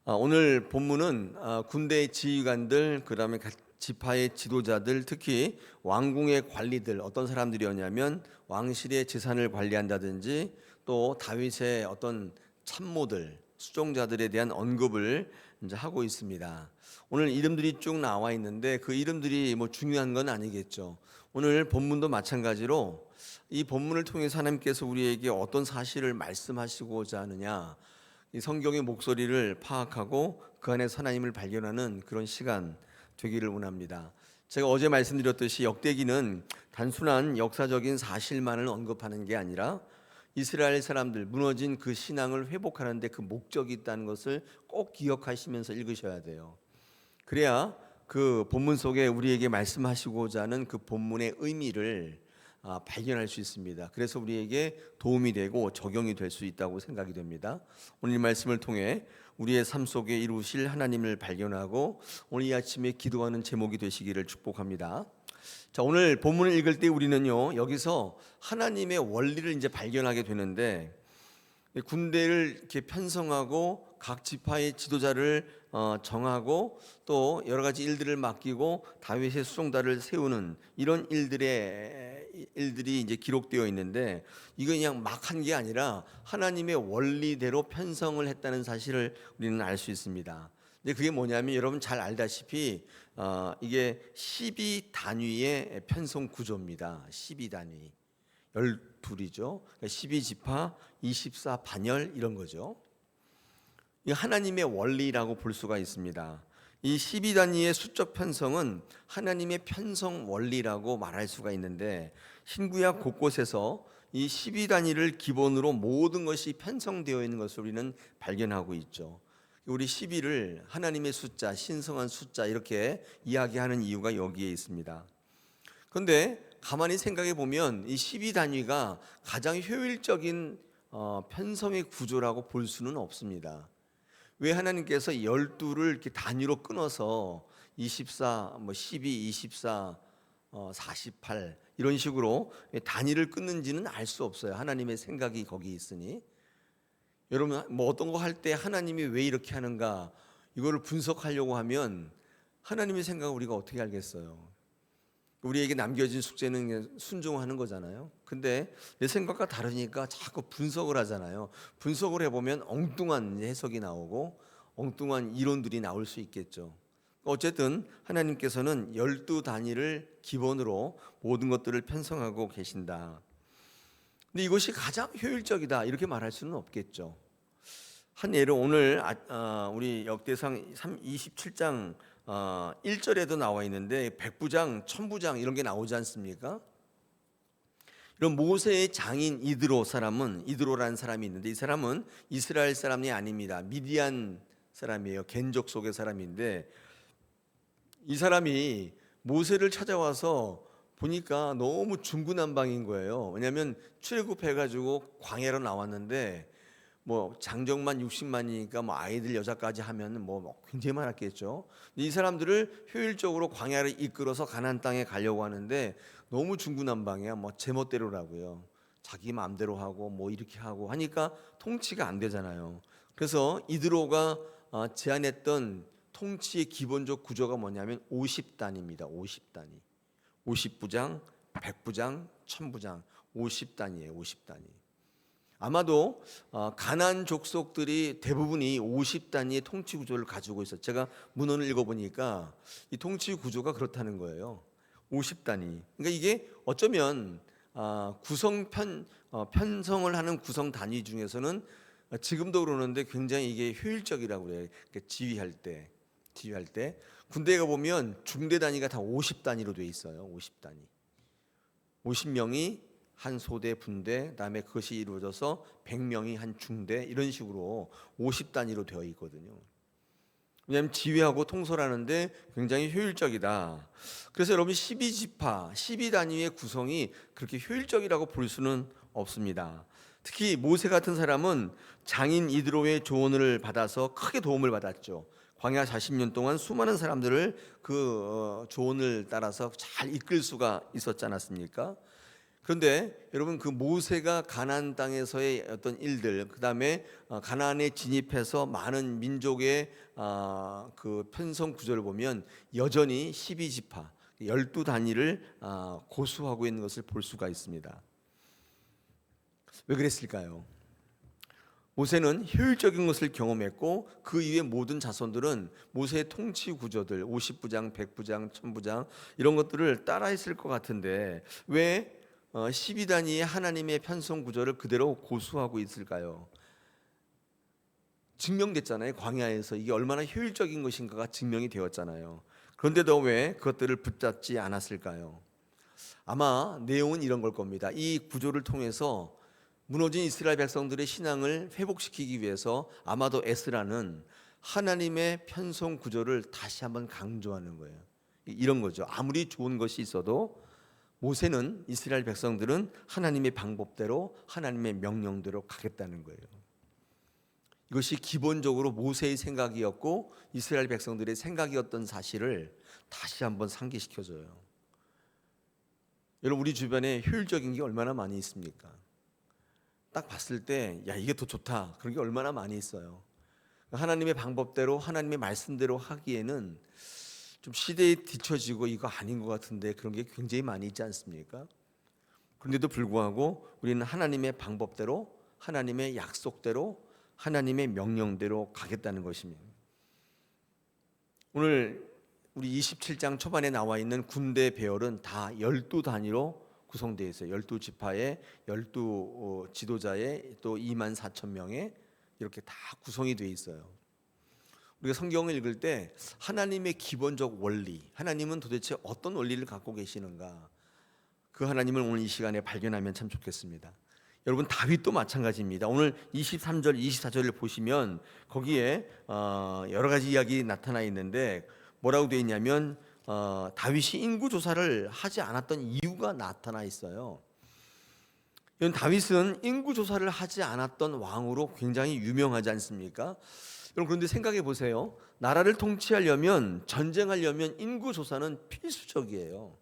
오늘 본문은 군대의 지휘관들, 그다음에 지파의 지도자들, 특히 왕궁의 관리들, 어떤 사람들이었냐면 왕실의 재산을 관리한다든지 또 다윗의 어떤 참모들, 수종자들에 대한 언급을 이제 하고 있습니다. 오늘 이름들이 쭉 나와 있는데 그 이름들이 뭐 중요한 건 아니겠죠. 오늘 본문도 마찬가지로 이 본문을 통해서 하나님께서 우리에게 어떤 사실을 말씀하시고자 하느냐, 이 성경의 목소리를 파악하고 그 안에서 하나님을 발견하는 그런 시간 되기를 원합니다. 제가 어제 말씀드렸듯이 역대기는 단순한 역사적인 사실만을 언급하는 게 아니라 이스라엘 사람들 무너진 그 신앙을 회복하는 데 그 목적이 있다는 것을 꼭 기억하시면서 읽으셔야 돼요. 그래야 그 본문 속에 우리에게 말씀하시고자 하는 그 본문의 의미를 발견할 수 있습니다. 그래서 우리에게 도움이 되고 적용이 될 수 있다고 생각이 됩니다. 오늘 이 말씀을 통해 우리의 삶 속에 이루실 하나님을 발견하고 오늘 이 아침에 기도하는 제목이 되시기를 축복합니다. 자, 오늘 본문을 읽을 때 우리는요, 여기서 하나님의 원리를 이제 발견하게 되는데, 군대를 이렇게 편성하고 각 지파의 지도자를 정하고 또 여러 가지 일들을 맡기고 다윗의 수종자를 세우는 이런 일들이 이제 기록되어 있는데, 이거 그냥 막 한 게 아니라 하나님의 원리대로 편성을 했다는 사실을 우리는 알 수 있습니다. 근데 그게 뭐냐면 여러분 잘 알다시피 이게 12단위의 편성 구조입니다. 12단위. 12이죠. 12지파, 24반열 이런 거죠. 이 하나님의 원리라고 볼 수가 있습니다. 이 12단위의 수적 편성은 하나님의 편성 원리라고 말할 수가 있는데, 신구약 곳곳에서 이 12단위를 기본으로 모든 것이 편성되어 있는 것을 우리는 발견하고 있죠. 우리 12를 하나님의 숫자, 신성한 숫자 이렇게 이야기하는 이유가 여기에 있습니다. 그런데 가만히 생각해 보면 이 12단위가 가장 효율적인 편성의 구조라고 볼 수는 없습니다. 왜 하나님께서 12를 이렇게 단위로 끊어서 24, 12, 24, 48 이런 식으로 단위를 끊는지는 알 수 없어요. 하나님의 생각이 거기 있으니. 여러분 뭐 어떤 거 할 때 하나님이 왜 이렇게 하는가 이거를 분석하려고 하면 하나님의 생각을 우리가 어떻게 알겠어요? 우리에게 남겨진 숙제는 순종하는 거잖아요. 근데 내 생각과 다르니까 자꾸 분석을 하잖아요. 분석을 해보면 엉뚱한 해석이 나오고 엉뚱한 이론들이 나올 수 있겠죠. 어쨌든 하나님께서는 12단위를 기본으로 모든 것들을 편성하고 계신다. 근데 이것이 가장 효율적이다 이렇게 말할 수는 없겠죠. 한 예를 오늘 우리 역대상 27장 1절에도 나와 있는데 백부장, 천부장 이런 게 나오지 않습니까? 이런 모세의 장인 이드로라는 사람이 있는데 이 사람은 이스라엘 사람이 아닙니다. 미디안 사람이에요. 겐족 속의 사람인데 이 사람이 모세를 찾아와서 보니까 너무 중구난방인 거예요. 왜냐하면 출애굽해가지고 광야로 나왔는데 뭐 장정만 60만이니까 뭐 아이들 여자까지 하면 뭐 굉장히 많았겠죠. 이 사람들을 효율적으로 광야를 이끌어서 가나안 땅에 가려고 하는데 너무 중구난방이야. 뭐 제멋대로라고요. 자기 마음대로 하고 뭐 이렇게 하고 하니까 통치가 안 되잖아요. 그래서 이드로가 제안했던 통치의 기본적 구조가 뭐냐면 50단입니다. 50단위. 50부장, 100부장, 1000부장, 50단위예요. 50단위. 아마도 가나안 족속들이 대부분이 50단위의 통치 구조를 가지고 있어요. 제가 문헌을 읽어보니까 이 통치 구조가 그렇다는 거예요. 50단위. 그러니까 이게 어쩌면 편성을 하는 구성 단위 중에서는 지금도 그러는데 굉장히 이게 효율적이라고 그래요. 그러니까 지휘할 때 군대에 가보면 중대 단위가 다 50단위로 돼 있어요. 50단위. 50명이 한 소대 분대, 그다음에 그것이 이루어져서 100명이 한 중대 이런 식으로 50단위로 되어 있거든요. 왜냐하면 지휘하고 통솔하는데 굉장히 효율적이다. 그래서 여러분 12지파, 12단위의 구성이 그렇게 효율적이라고 볼 수는 없습니다. 특히 모세 같은 사람은 장인 이드로의 조언을 받아서 크게 도움을 받았죠. 광야 40년 동안 수많은 사람들을 그 조언을 따라서 잘 이끌 수가 있었지 않았습니까? 그런데 여러분, 그 모세가 가나안 땅에서의 어떤 일들, 그다음에 가나안에 진입해서 많은 민족의 그 편성 구조를 보면 여전히 12지파 12단위를 고수하고 있는 것을 볼 수가 있습니다. 왜 그랬을까요? 모세는 효율적인 것을 경험했고 그 이후의 모든 자손들은 모세의 통치 구조들 50부장, 100부장, 1000부장 이런 것들을 따라했을 것 같은데 왜 12단위의 하나님의 편성 구조를 그대로 고수하고 있을까요? 증명됐잖아요. 광야에서 이게 얼마나 효율적인 것인가가 증명이 되었잖아요. 그런데도 왜 그것들을 붙잡지 않았을까요? 아마 내용은 이런 걸 겁니다. 이 구조를 통해서 무너진 이스라엘 백성들의 신앙을 회복시키기 위해서 아마도 에스라는 하나님의 편성 구조를 다시 한번 강조하는 거예요. 이런 거죠. 아무리 좋은 것이 있어도 모세는 이스라엘 백성들은 하나님의 방법대로 하나님의 명령대로 가겠다는 거예요. 이것이 기본적으로 모세의 생각이었고 이스라엘 백성들의 생각이었던 사실을 다시 한번 상기시켜줘요. 여러분, 우리 주변에 효율적인 게 얼마나 많이 있습니까? 딱 봤을 때 야, 이게 더 좋다, 그런 게 얼마나 많이 있어요. 하나님의 방법대로 하나님의 말씀대로 하기에는 좀 시대에 뒤처지고 이거 아닌 것 같은데 그런 게 굉장히 많이 있지 않습니까? 그런데도 불구하고 우리는 하나님의 방법대로 하나님의 약속대로 하나님의 명령대로 가겠다는 것입니다. 오늘 우리 27장 초반에 나와 있는 군대 배열은 다 12단위로 구성되어 있어요. 12지파의 12 지도자의 또 24,000명의 이렇게 다 구성이 되어 있어요. 우리가 성경을 읽을 때 하나님의 기본적 원리, 하나님은 도대체 어떤 원리를 갖고 계시는가, 그 하나님을 오늘 이 시간에 발견하면 참 좋겠습니다. 여러분, 다윗도 마찬가지입니다. 오늘 23절, 24절을 보시면 거기에 여러 가지 이야기 나타나 있는데 뭐라고 되어 있냐면 다윗이 인구 조사를 하지 않았던 이유가 나타나 있어요. 이건 다윗은 인구 조사를 하지 않았던 왕으로 굉장히 유명하지 않습니까? 여러분, 그런데 생각해 보세요. 나라를 통치하려면, 전쟁하려면 인구 조사는 필수적이에요.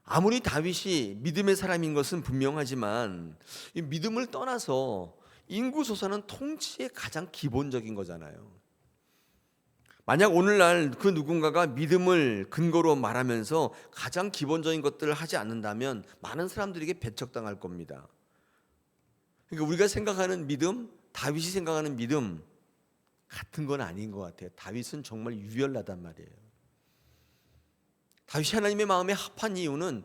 아무리 다윗이 믿음의 사람인 것은 분명하지만 이 믿음을 떠나서 인구 조사는 통치의 가장 기본적인 거잖아요. 만약 오늘날 그 누군가가 믿음을 근거로 말하면서 가장 기본적인 것들을 하지 않는다면 많은 사람들에게 배척당할 겁니다. 그러니까 우리가 생각하는 믿음, 다윗이 생각하는 믿음 같은 건 아닌 것 같아요. 다윗은 정말 유별나단 말이에요. 다윗이 하나님의 마음에 합한 이유는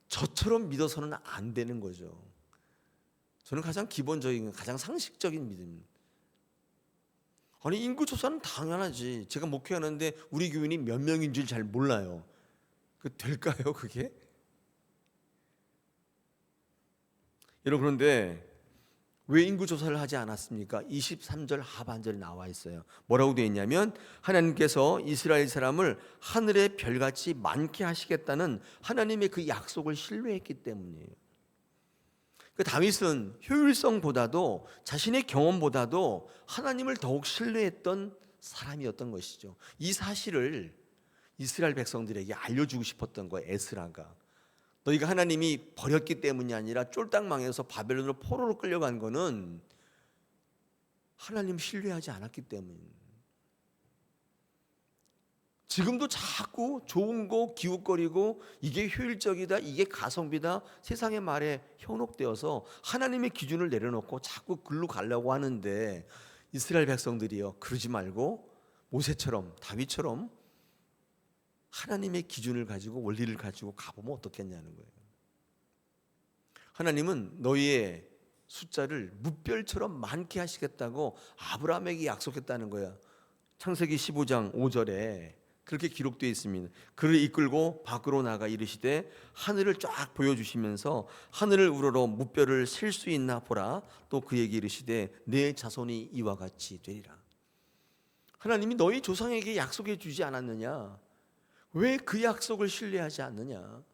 저처럼 믿어서는 안 되는 거죠. 저는 가장 기본적인, 가장 상식적인 믿음입니다. 아니, 인구조사는 당연하지. 제가 목회하는데 우리 교인이 몇 명인 줄 잘 몰라요. 그 될까요, 그게? 여러분, 그런데 왜 인구조사를 하지 않았습니까? 23절 하반절에 나와 있어요. 뭐라고 되어 있냐면 하나님께서 이스라엘 사람을 하늘의 별같이 많게 하시겠다는 하나님의 그 약속을 신뢰했기 때문이에요. 그 다윗은 효율성보다도 자신의 경험보다도 하나님을 더욱 신뢰했던 사람이었던 것이죠. 이 사실을 이스라엘 백성들에게 알려주고 싶었던 거예요. 에스라가. 너희가 하나님이 버렸기 때문이 아니라 쫄딱 망해서 바벨론으로 포로로 끌려간 거는 하나님 신뢰하지 않았기 때문입니다. 지금도 자꾸 좋은 거 기웃거리고 이게 효율적이다, 이게 가성비다, 세상의 말에 현혹되어서 하나님의 기준을 내려놓고 자꾸 글로 가려고 하는데 이스라엘 백성들이요, 그러지 말고 모세처럼 다윗처럼 하나님의 기준을 가지고 원리를 가지고 가보면 어떻겠냐는 거예요. 하나님은 너희의 숫자를 무별처럼 많게 하시겠다고 아브라함에게 약속했다는 거야. 창세기 15장 5절에 그렇게 기록되어 있습니다. 그를 이끌고 밖으로 나가 이르시되 하늘을 쫙 보여주시면서 하늘을 우러러 무뼈를 셀 수 있나 보라. 또 그에게 이르시되 내 자손이 이와 같이 되리라. 하나님이 너희 조상에게 약속해 주지 않았느냐? 왜 그 약속을 신뢰하지 않느냐?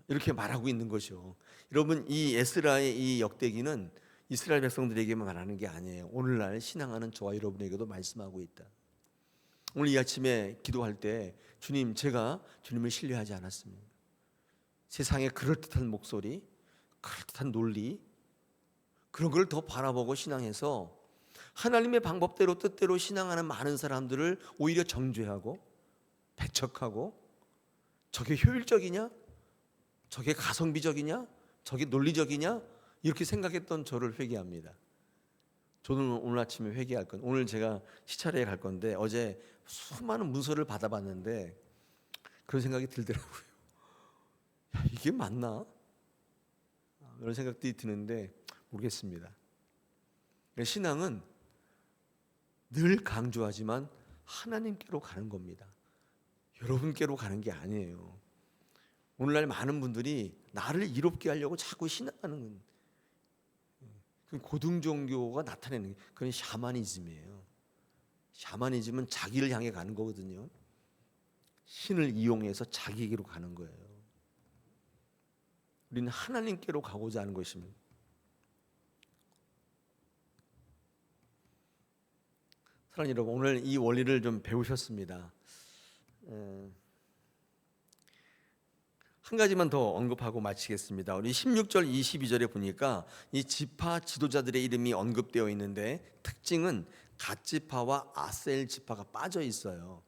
이렇게 말하고 있는 거죠. 여러분, 이 에스라의 이 역대기는 이스라엘 백성들에게만 말하는 게 아니에요. 오늘날 신앙하는 저와 여러분에게도 말씀하고 있다. 오늘 이 아침에 기도할 때 주님, 제가 주님을 신뢰하지 않았습니다. 세상의 그럴듯한 목소리, 그럴듯한 논리, 그런 걸 더 바라보고 신앙해서 하나님의 방법대로 뜻대로 신앙하는 많은 사람들을 오히려 정죄하고 배척하고, 저게 효율적이냐? 저게 가성비적이냐? 저게 논리적이냐? 이렇게 생각했던 저를 회개합니다. 저는 오늘 아침에 회개할 건, 오늘 제가 시찰회에 갈 건데 어제 수많은 문서를 받아봤는데 그런 생각이 들더라고요. 야, 이게 맞나? 그런 생각들이 드는데 모르겠습니다. 신앙은 늘 강조하지만 하나님께로 가는 겁니다. 여러분께로 가는 게 아니에요. 오늘날 많은 분들이 나를 이롭게 하려고 자꾸 신앙하는 그 고등 종교가 나타내는 그런 샤머니즘이에요. 샤머니즘은 자기를 향해 가는 거거든요. 신을 이용해서 자기에게로 가는 거예요. 우리는 하나님께로 가고자 하는 것입니다. 사랑하는 여러분, 오늘 이 원리를 좀 배우셨습니다. 한 가지만 더 언급하고 마치겠습니다. 우리 16절 22절에 보니까 이 지파 지도자들의 이름이 언급되어 있는데 특징은 갓지파와 아셀 지파가 빠져 있어요.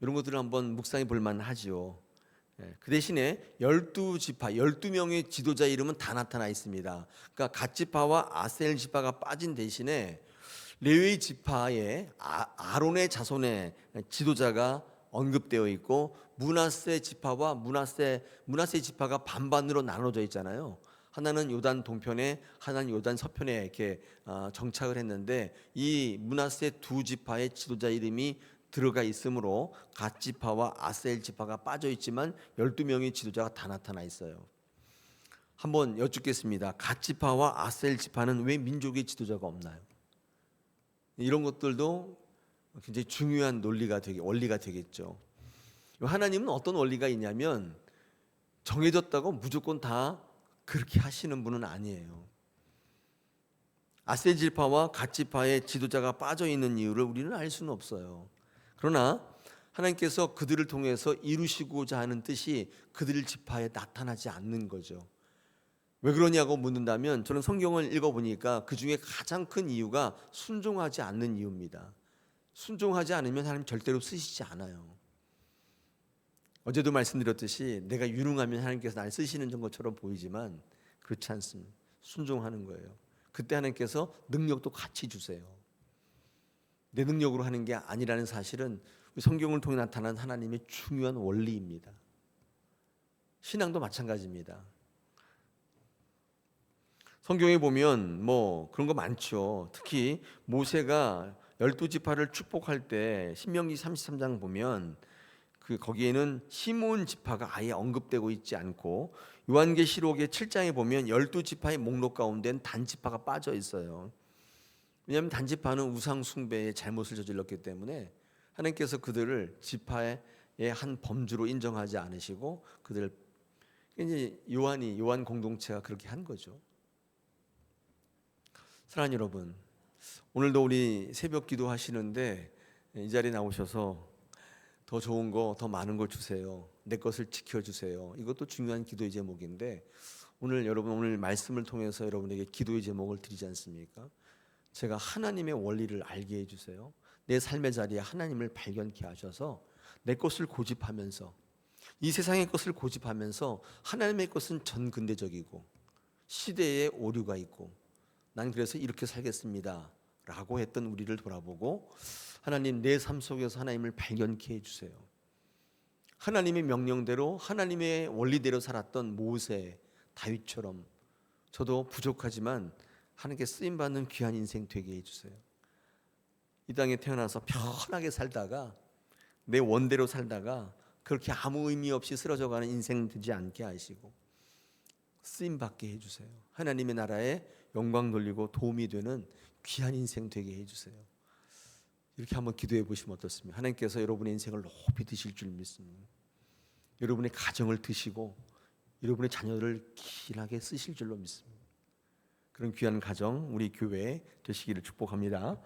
이런 것들을 한번 묵상해 볼 만하지요. 그 대신에 12지파, 12명의 지도자 이름은 다 나타나 있습니다. 그러니까 갓지파와 아셀 지파가 빠진 대신에 레위 지파의 아론의 자손의 지도자가 언급되어 있고, 므낫세 지파와 므낫세 지파가 반반으로 나눠져 있잖아요. 하나는 요단 동편에, 하나는 요단 서편에 이렇게 정착을 했는데, 이 므낫세 두 지파의 지도자 이름이 들어가 있으므로 갓 지파와 아셀 지파가 빠져 있지만 12명의 지도자가 다 나타나 있어요. 한번 여쭙겠습니다. 갓 지파와 아셀 지파는 왜 민족의 지도자가 없나요? 이런 것들도 굉장히 중요한 원리가 되겠죠. 하나님은 어떤 원리가 있냐면 정해졌다고 무조건 다 그렇게 하시는 분은 아니에요. 아셀 지파와 갓 지파의 지도자가 빠져 있는 이유를 우리는 알 수는 없어요. 그러나 하나님께서 그들을 통해서 이루시고자 하는 뜻이 그들 지파에 나타나지 않는 거죠. 왜 그러냐고 묻는다면, 저는 성경을 읽어보니까 그 중에 가장 큰 이유가 순종하지 않는 이유입니다. 순종하지 않으면 하나님 절대로 쓰시지 않아요. 어제도 말씀드렸듯이 내가 유능하면 하나님께서 나를 쓰시는 것처럼 보이지만 그렇지 않습니다. 순종하는 거예요. 그때 하나님께서 능력도 같이 주세요. 내 능력으로 하는 게 아니라는 사실은 성경을 통해 나타난 하나님의 중요한 원리입니다. 신앙도 마찬가지입니다. 성경에 보면 뭐 그런 거 많죠. 특히 모세가 12지파를 축복할 때 신명기 33장 보면 거기에는 시몬 지파가 아예 언급되고 있지 않고, 요한계시록의 7장에 보면 12지파의 목록 가운데는 단지파가 빠져 있어요. 왜냐하면 단지파는 우상 숭배의 잘못을 저질렀기 때문에 하나님께서 그들을 지파의 한 범주로 인정하지 않으시고, 그들을 이제 요한 공동체가 그렇게 한 거죠. 사랑하는 여러분, 오늘도 우리 새벽 기도 하시는데 이 자리에 나오셔서 더 좋은 거, 더 많은 걸 주세요. 내 것을 지켜주세요. 이것도 중요한 기도의 제목인데, 오늘 말씀을 통해서 여러분에게 기도의 제목을 드리지 않습니까? 제가 하나님의 원리를 알게 해주세요. 내 삶의 자리에 하나님을 발견케 하셔서 내 것을 고집하면서, 이 세상의 것을 고집하면서 하나님의 것은 전근대적이고 시대에 오류가 있고, 난 그래서 이렇게 살겠습니다 라고 했던 우리를 돌아보고, 하나님, 내 삶 속에서 하나님을 발견케 해주세요. 하나님의 명령대로, 하나님의 원리대로 살았던 모세, 다윗처럼 저도 부족하지만 하나님께 쓰임받는 귀한 인생 되게 해주세요. 이 땅에 태어나서 편하게 살다가, 내 원대로 살다가 그렇게 아무 의미 없이 쓰러져가는 인생 되지 않게 하시고 쓰임받게 해주세요. 하나님의 나라에 영광 돌리고 도움이 되는 귀한 인생 되게 해주세요. 이렇게 한번 기도해 보시면 어떻습니까? 하나님께서 여러분의 인생을 높이 드실 줄 믿습니다. 여러분의 가정을 드시고 여러분의 자녀를 길하게 쓰실 줄로 믿습니다. 그런 귀한 가정, 우리 교회에 되시기를 축복합니다.